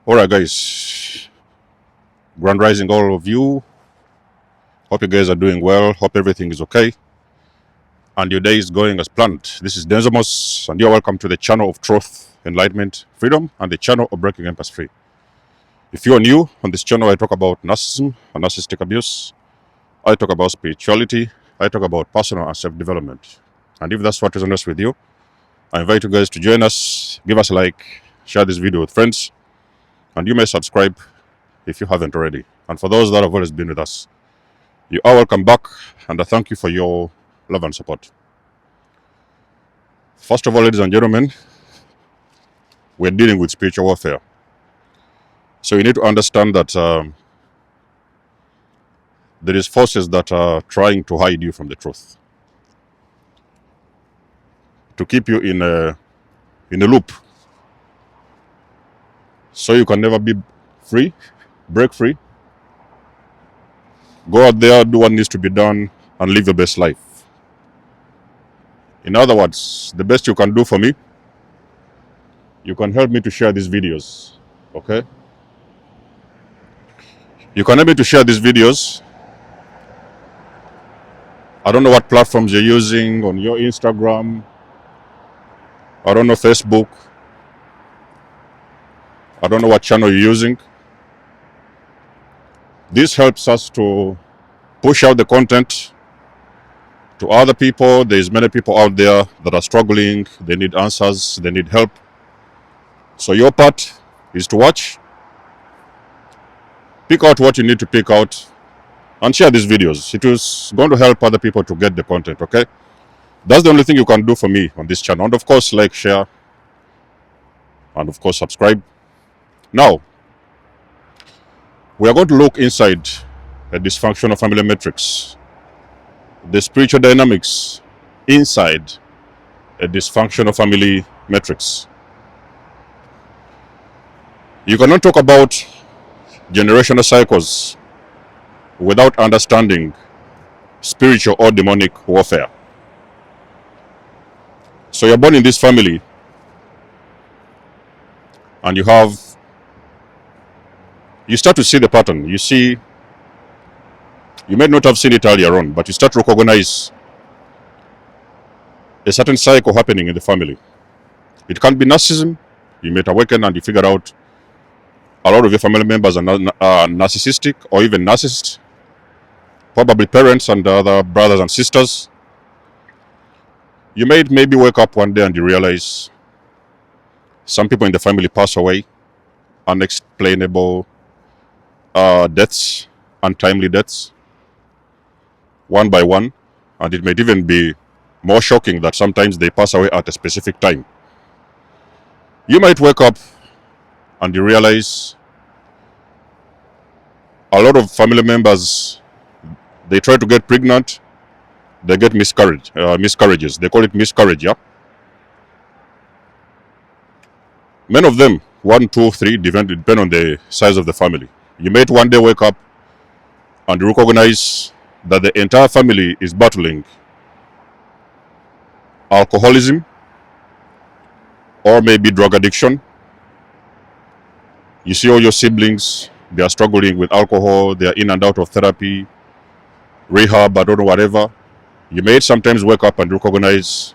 Alright guys, grand rising all of you. Hope you guys are doing well. Hope everything is okay and your day is going as planned. This is Nikymus and you're welcome to the channel of truth, enlightenment, freedom, and the channel of breaking empires free. If you are new on this channel, I talk about narcissism and narcissistic abuse. I talk about spirituality. I talk about personal and self-development. And if that's what resonates with you, I invite you guys to join us, give us a like, share this video with friends, and you may subscribe if you haven't already. And for those that have always been with us, you are welcome back, and I thank you for your love and support. First of all, ladies and gentlemen, we're dealing with spiritual warfare. So you need to understand that there is forces that are trying to hide you from the truth, to keep you in a loop, so you can never be free, break free, go out there, do what needs to be done, and live your best life. In other words, the best you can do for me, you can help me to share these videos, okay? You can help me to share these videos. I don't know what platforms you're using on your Instagram. I don't know Facebook. I don't know what channel you're using. This helps us to push out the content to other people. There's many people out there that are struggling. They need answers. They need help. So your part is to watch, pick out what you need to pick out, and share these videos. It is going to help other people to get the content, okay? That's the only thing you can do for me on this channel. And of course, like, share, and of course, subscribe. Now, we are going to look inside a dysfunctional family matrix, the spiritual dynamics inside a dysfunctional family matrix. You cannot talk about generational cycles without understanding spiritual or demonic warfare. So you're born in this family and you start to see the pattern. You see, you may not have seen it earlier on, but you start to recognize a certain cycle happening in the family. It can be narcissism. You may awaken and you figure out a lot of your family members are narcissistic or even narcissists, probably parents and other brothers and sisters. You may maybe wake up one day and you realize some people in the family pass away, unexplainable deaths, untimely deaths, one by one, and it may even be more shocking that sometimes they pass away at a specific time. You might wake up and you realize a lot of family members, they try to get pregnant, they get miscarriages. They call it miscarriage, yeah? Many of them, 1, 2, 3, depend on the size of the family. You might one day wake up and recognize that the entire family is battling alcoholism or maybe drug addiction. You see all your siblings, they are struggling with alcohol, they are in and out of therapy, rehab, I don't know, whatever. You may sometimes wake up and recognize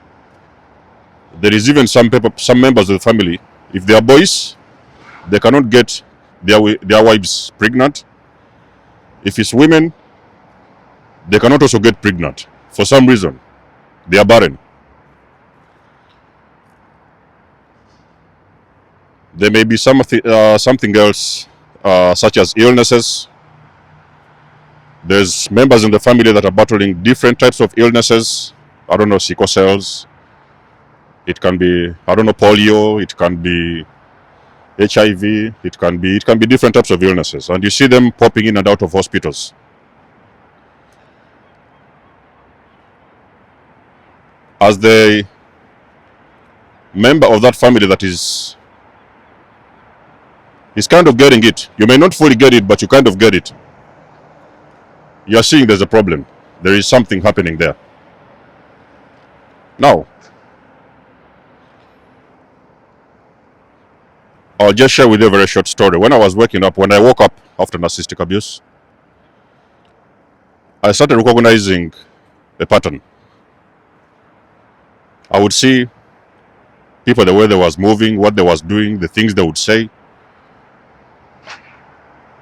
there is even some members of the family, if they are boys, they cannot get their wives pregnant. If it's women, they cannot also get pregnant. For some reason, they are barren. There may be something else, such as illnesses. There's members in the family that are battling different types of illnesses. I don't know, sickle cells. It can be, I don't know, polio. It can be HIV. It can be different types of illnesses. And you see them popping in and out of hospitals. As the member of that family that is kind of getting it. You may not fully get it, but you kind of get it. You're seeing there's a problem. There is something happening there. Now, I'll just share with you a very short story. When I woke up after narcissistic abuse, I started recognizing a pattern. I would see people, the way they was moving, what they was doing, the things they would say.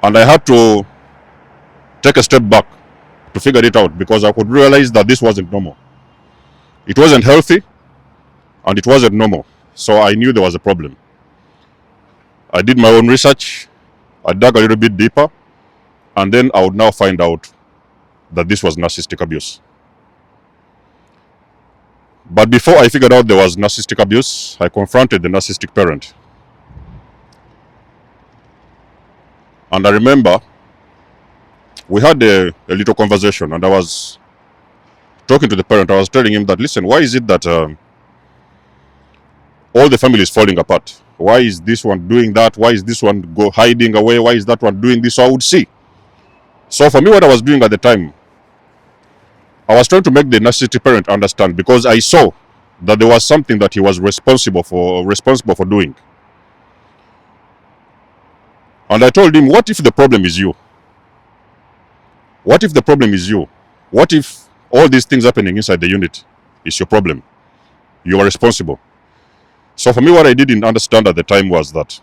And I had to take a step back to figure it out, because I could realize that this wasn't normal. It wasn't healthy and it wasn't normal. So I knew there was a problem. I did my own research. I dug a little bit deeper, and then I would now find out that this was narcissistic abuse. But before I figured out there was narcissistic abuse, I confronted the narcissistic parent. And I remember we had a little conversation, and I was talking to the parent. I was telling him that, listen, why is it that all the family is falling apart? Why is this one doing that? Why is this one hiding away? Why is that one doing this? So I would see. So for me, what I was doing at the time, I was trying to make the narcissistic parent understand, because I saw that there was something that he was responsible for doing. And I told him, what if the problem is you? What if the problem is you? What if all these things happening inside the unit is your problem? You are responsible. So for me, what I didn't understand at the time was that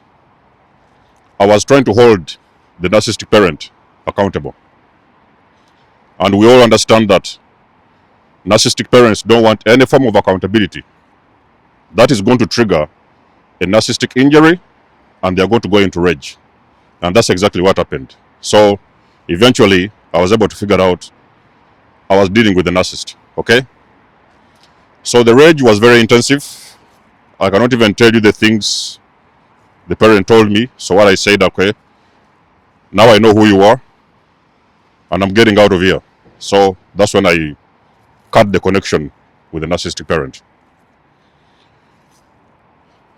I was trying to hold the narcissistic parent accountable. And we all understand that narcissistic parents don't want any form of accountability. That is going to trigger a narcissistic injury, and they're going to go into rage. And that's exactly what happened. So eventually, I was able to figure out I was dealing with the narcissist. Okay? So the rage was very intensive. I cannot even tell you the things the parent told me. So what I said, okay, now I know who you are, and I'm getting out of here. So that's when I cut the connection with the narcissistic parent.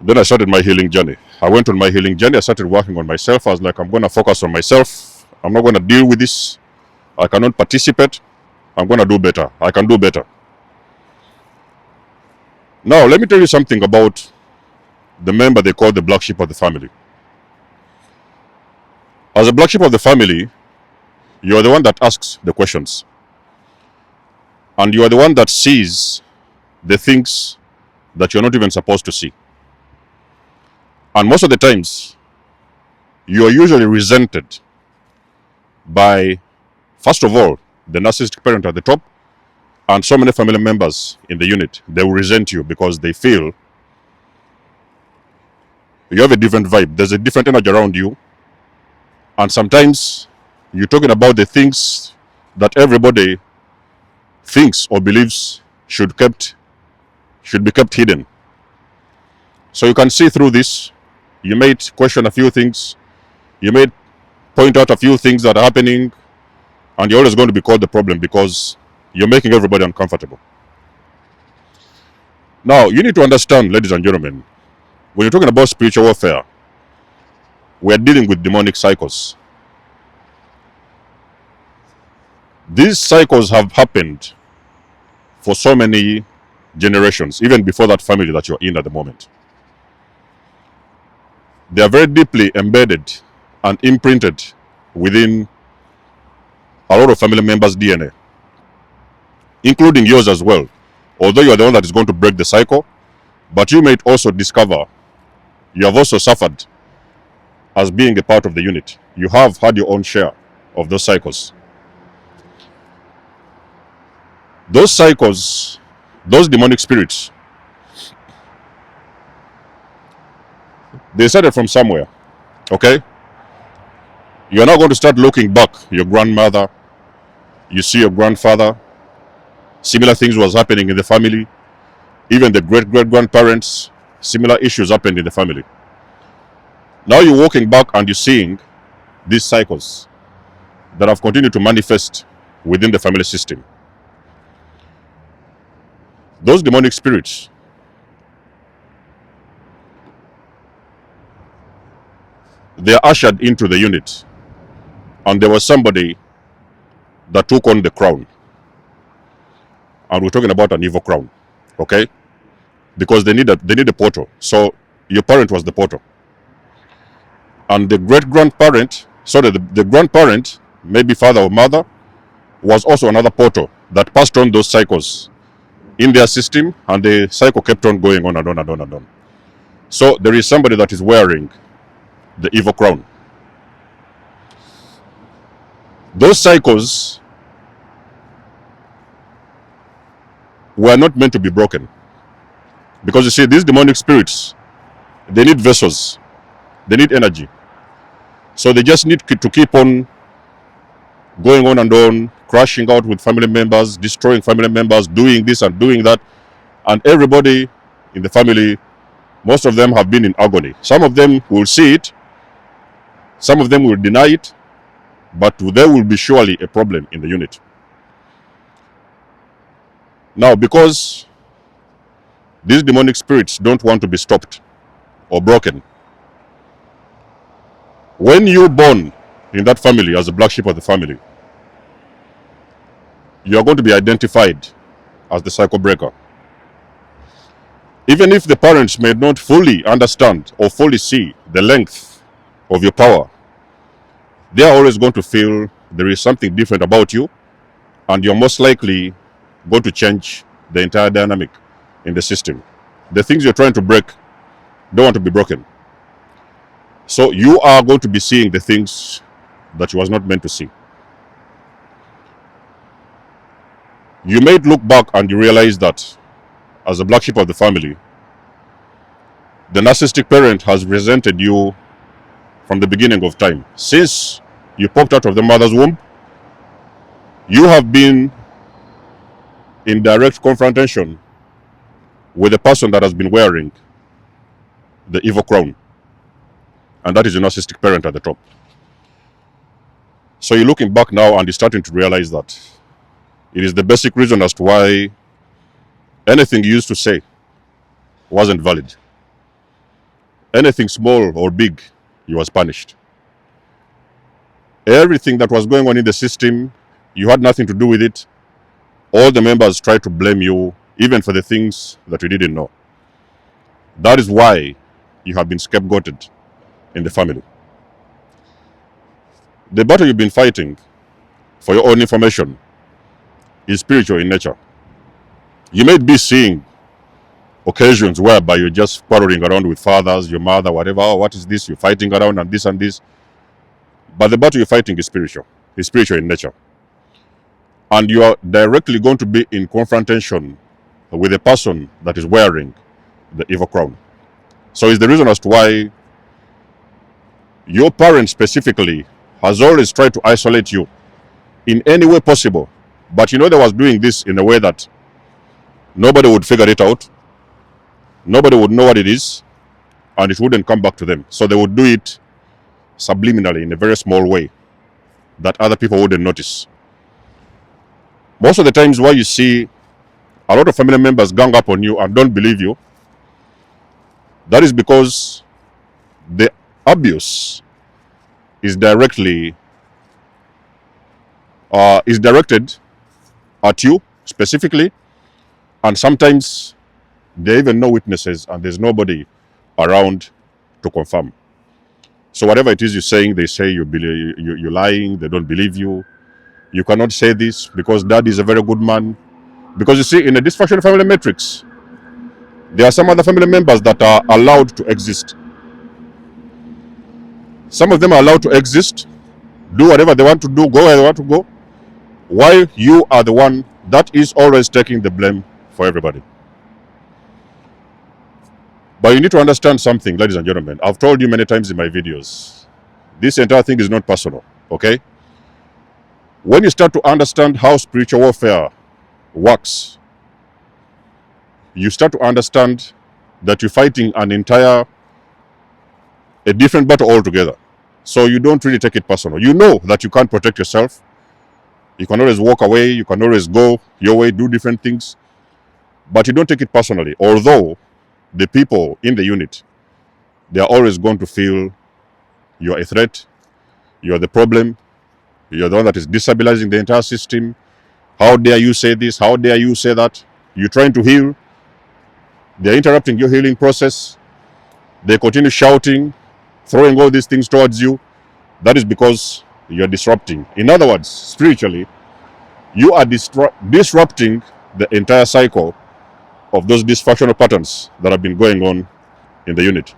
Then I started my healing journey. I went on my healing journey. I started working on myself. I was like, I'm going to focus on myself. I'm not going to deal with this. I cannot participate. I'm going to do better. I can do better. Now, let me tell you something about the member they call the black sheep of the family. As a black sheep of the family, you are the one that asks the questions. And you are the one that sees the things that you're not even supposed to see. And most of the times, you are usually resented by, first of all, the narcissistic parent at the top, and so many family members in the unit. They will resent you because they feel you have a different vibe. There's a different energy around you. And sometimes you're talking about the things that everybody thinks or believes should be kept hidden. So you can see through this. You may question a few things. You may point out a few things that are happening, and you're always going to be called the problem because you're making everybody uncomfortable. Now, you need to understand, ladies and gentlemen, when you're talking about spiritual warfare, we're dealing with demonic cycles. These cycles have happened for so many generations, even before that family that you're in at the moment. They are very deeply embedded and imprinted within a lot of family members' DNA, including yours as well. Although you are the one that is going to break the cycle, but you may also discover you have also suffered as being a part of the unit. You have had your own share of those cycles. Those cycles, those demonic spirits, they started from somewhere, okay? You're not going to start looking back. Your grandmother, you see your grandfather, similar things was happening in the family. Even the great-great-grandparents, similar issues happened in the family. Now you're walking back and you're seeing these cycles that have continued to manifest within the family system. Those demonic spirits, they are ushered into the unit, and there was somebody that took on the crown. And we're talking about an evil crown, okay? Because they need a portal. So your parent was the portal. And the great-grandparent, sorry, the grandparent, maybe father or mother, was also another portal that passed on those cycles in their system, and the cycle kept on going on and on and on and on. So there is somebody that is wearing the evil crown. Those cycles were not meant to be broken. Because you see, these demonic spirits, they need vessels, they need energy. So they just need to keep on going on and on, crashing out with family members, destroying family members, doing this and doing that. And everybody in the family, most of them have been in agony. Some of them will see it, some of them will deny it, but there will be surely a problem in the unit. Now, because these demonic spirits don't want to be stopped or broken, when you're born in that family as a black sheep of the family, you are going to be identified as the cycle breaker. Even if the parents may not fully understand or fully see the length of your power, they are always going to feel there is something different about you, and you're most likely going to change the entire dynamic in the system. The things you're trying to break don't want to be broken. So you are going to be seeing the things that you was not meant to see. You may look back and you realize that as a black sheep of the family, the narcissistic parent has resented you from the beginning of time. Since you popped out of the mother's womb, you have been in direct confrontation with the person that has been wearing the evil crown. And that is the narcissistic parent at the top. So you're looking back now and you're starting to realize that it is the basic reason as to why anything you used to say wasn't valid. Anything small or big, you was punished. Everything that was going on in the system, you had nothing to do with it. All the members tried to blame you, even for the things that you didn't know. That is why you have been scapegoated in the family. The battle you've been fighting, for your own information, is spiritual in nature. You may be seeing occasions whereby you're just quarreling around with fathers, your mother, whatever. Oh, what is this? You're fighting around and this and this. But the battle you're fighting is spiritual. It's spiritual in nature. And you are directly going to be in confrontation with a person that is wearing the evil crown. So it's the reason as to why your parent specifically has always tried to isolate you in any way possible. But you know they was doing this in a way that nobody would figure it out. Nobody would know what it is, and it wouldn't come back to them. So they would do it subliminally in a very small way that other people wouldn't notice. Most of the times why you see a lot of family members gang up on you and don't believe you, that is because the abuse is directed at you specifically, and sometimes they even know witnesses and there's nobody around to confirm. So whatever it is you're saying, they say you're lying, they don't believe you. You cannot say this because dad is a very good man. Because you see, in a dysfunctional family matrix, there are some other family members that are allowed to exist. Some of them are allowed to exist, do whatever they want to do, go where they want to go, while you are the one that is always taking the blame for everybody. But you need to understand something, ladies and gentlemen. I've told you many times in my videos, this entire thing is not personal, okay? When you start to understand how spiritual warfare works, you start to understand that you're fighting a different battle altogether. So you don't really take it personal. You know that you can't protect yourself. You can always walk away, you can always go your way, do different things, but you don't take it personally. Although the people in the unit, they are always going to feel you're a threat, you're the problem, you're the one that is destabilizing the entire system. How dare you say this? How dare you say that? You're trying to heal. They're interrupting your healing process. They continue shouting, throwing all these things towards you, that is because you're disrupting. In other words, spiritually, you are disrupting the entire cycle of those dysfunctional patterns that have been going on in the unit.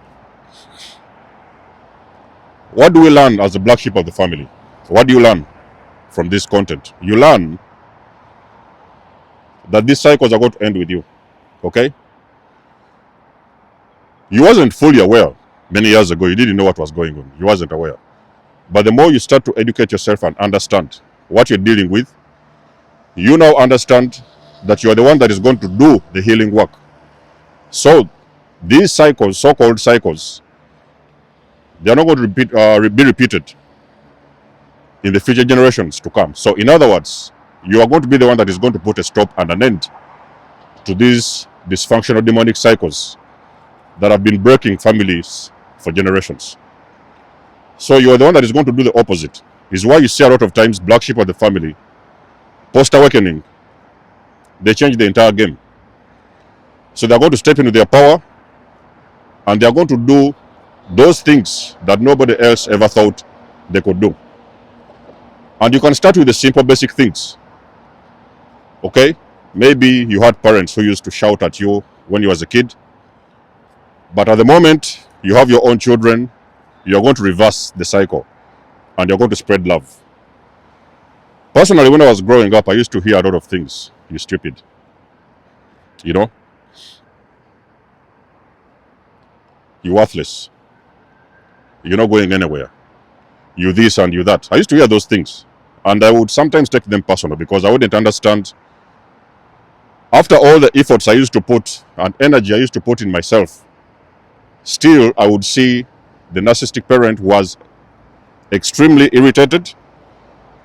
What do we learn as the black sheep of the family? What do you learn from this content? You learn that these cycles are going to end with you. Okay? You wasn't fully aware many years ago. You didn't know what was going on. You wasn't aware. But the more you start to educate yourself and understand what you're dealing with, you now understand that you are the one that is going to do the healing work. So these cycles, so-called cycles, they are not going to be repeated in the future generations to come. So in other words, you are going to be the one that is going to put a stop and an end to these dysfunctional demonic cycles that have been breaking families for generations. So you are the one that is going to do the opposite. Is why you see a lot of times black sheep of the family, post-awakening, they change the entire game. So they are going to step into their power and they are going to do those things that nobody else ever thought they could do. And you can start with the simple basic things. Okay? Maybe you had parents who used to shout at you when you was a kid. But at the moment you have your own children, you're going to reverse the cycle and you're going to spread love. Personally, when I was growing up, I used to hear a lot of things. You stupid. You know? You worthless. You're not going anywhere. You this and you that. I used to hear those things. And I would sometimes take them personal because I wouldn't understand. After all the efforts I used to put and energy I used to put in myself, still I would see the narcissistic parent was extremely irritated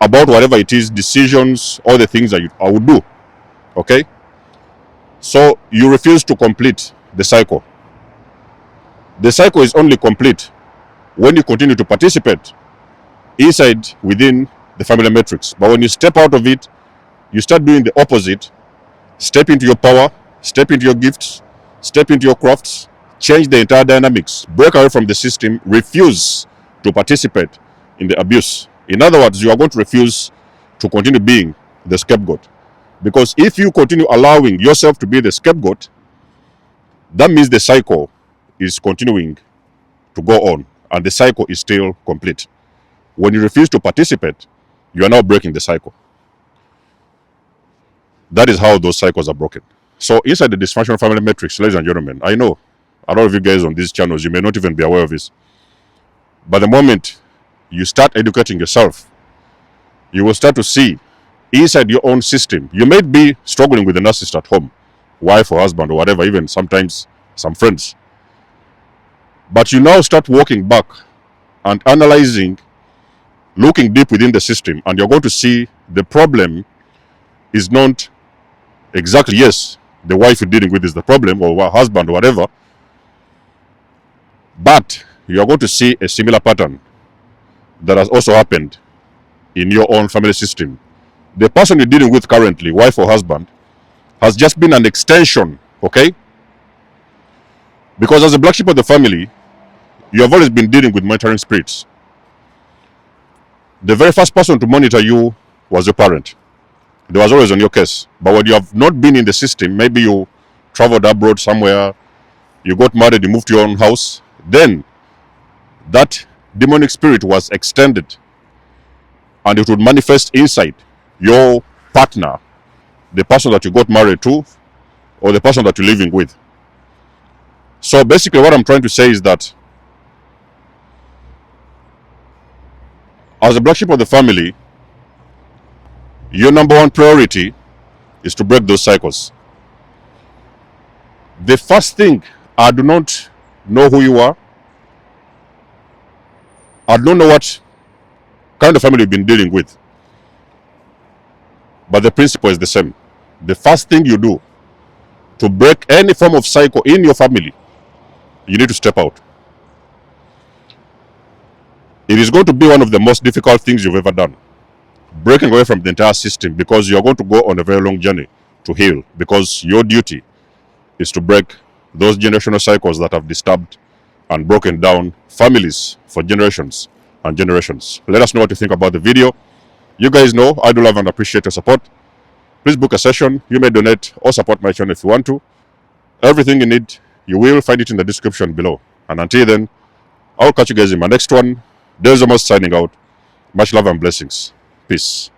about whatever it is, decisions, all the things that I would do. Okay? So you refuse to complete the cycle. The cycle is only complete when you continue to participate inside within the family matrix. But when you step out of it, you start doing the opposite. Step into your power, step into your gifts, step into your crafts, change the entire dynamics, break away from the system, refuse to participate in the abuse. In other words, you are going to refuse to continue being the scapegoat. Because if you continue allowing yourself to be the scapegoat, that means the cycle is continuing to go on and the cycle is still complete. When you refuse to participate, you are now breaking the cycle. That is how those cycles are broken. So inside the dysfunctional family matrix, ladies and gentlemen, I know a lot of you guys on these channels, you may not even be aware of this. But the moment you start educating yourself, you will start to see inside your own system. You may be struggling with a narcissist at home, wife or husband or whatever, even sometimes some friends. But you now start walking back and analyzing, looking deep within the system, and you're going to see the problem is not exactly, yes, the wife you're dealing with is the problem, or husband or whatever, but you're going to see a similar pattern that has also happened in your own family system. The person you're dealing with currently, wife or husband, has just been an extension, okay? Because as a black sheep of the family, you have always been dealing with monitoring spirits. The very first person to monitor you was your parent. They was always on your case. But when you have not been in the system, maybe you traveled abroad somewhere, you got married, you moved to your own house, then that demonic spirit was extended and it would manifest inside your partner, the person that you got married to, or the person that you're living with. So basically what I'm trying to say is that as a black sheep of the family, your number one priority is to break those cycles. The first thing, I do not know who you are. I don't know what kind of family you've been dealing with. But the principle is the same. The first thing you do to break any form of cycle in your family, you need to step out. It is going to be one of the most difficult things you've ever done. Breaking away from the entire system, because you're going to go on a very long journey to heal, because your duty is to break those generational cycles that have disturbed and broken down families for generations and generations. Let us know what you think about the video. You guys know I do love and appreciate your support. Please book a session. You may donate or support my channel if you want to. Everything you need, you will find it in the description below. And until then, I'll catch you guys in my next one. Dysfunctional signing out. Much love and blessings. Peace.